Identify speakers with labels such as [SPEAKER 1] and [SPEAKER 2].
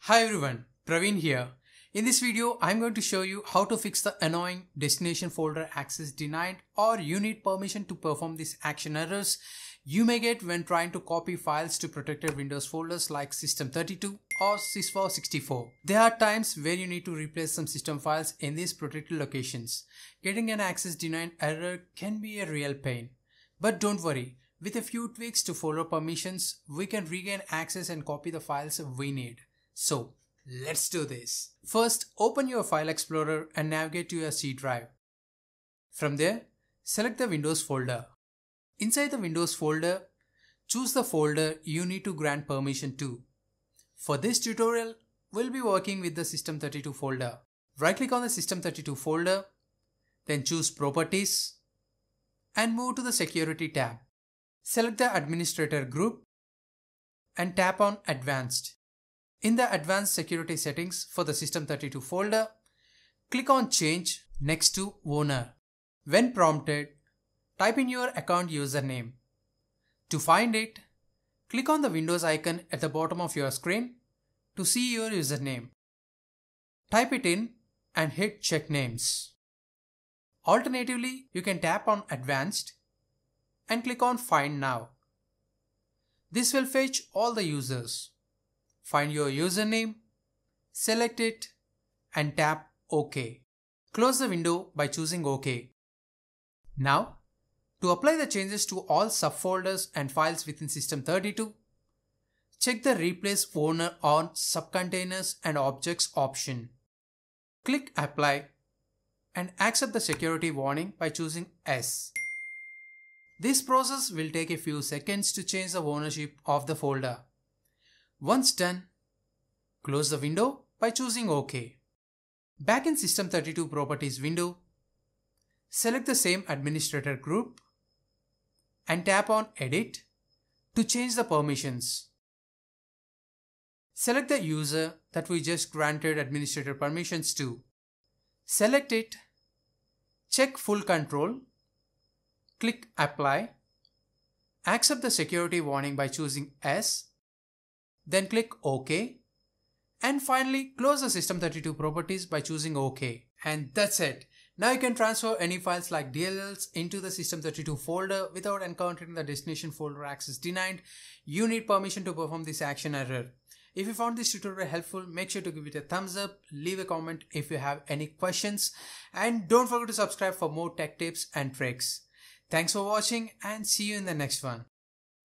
[SPEAKER 1] Hi everyone, Praveen here. In this video, I'm going to show you how to fix the annoying destination folder access denied or you need permission to perform these action errors you may get when trying to copy files to protected Windows folders like System32 or Sys64. There are times where you need to replace some system files in these protected locations. Getting an access denied error can be a real pain. But don't worry, with a few tweaks to folder permissions, we can regain access and copy the files we need. So, let's do this. First, open your File Explorer and navigate to your C drive. From there, select the Windows folder. Inside the Windows folder, choose the folder you need to grant permission to. For this tutorial, we'll be working with the System32 folder. Right-click on the System32 folder, then choose Properties and move to the Security tab. Select the Administrator group and tap on Advanced. In the Advanced Security Settings for the System32 folder, click on Change next to Owner. When prompted, type in your account username. To find it, click on the Windows icon at the bottom of your screen to see your username. Type it in and hit Check Names. Alternatively, you can tap on Advanced and click on Find Now. This will fetch all the users. Find your username, select it and tap OK. Close the window by choosing OK. Now, to apply the changes to all subfolders and files within System32, check the Replace Owner on Subcontainers and Objects option. Click Apply and accept the security warning by choosing Yes. This process will take a few seconds to change the ownership of the folder. Once done, close the window by choosing OK. Back in System32 Properties window, select the same administrator group and tap on Edit to change the permissions. Select the user that we just granted administrator permissions to. Select it, check Full Control, click Apply, accept the security warning by choosing Yes, then click OK, and finally close the System32 properties by choosing OK. And that's it. Now you can transfer any files like DLLs into the System32 folder without encountering the destination folder access denied. You need permission to perform this action error. If you found this tutorial helpful, make sure to give it a thumbs up, leave a comment if you have any questions, and don't forget to subscribe for more tech tips and tricks. Thanks for watching and see you in the next one.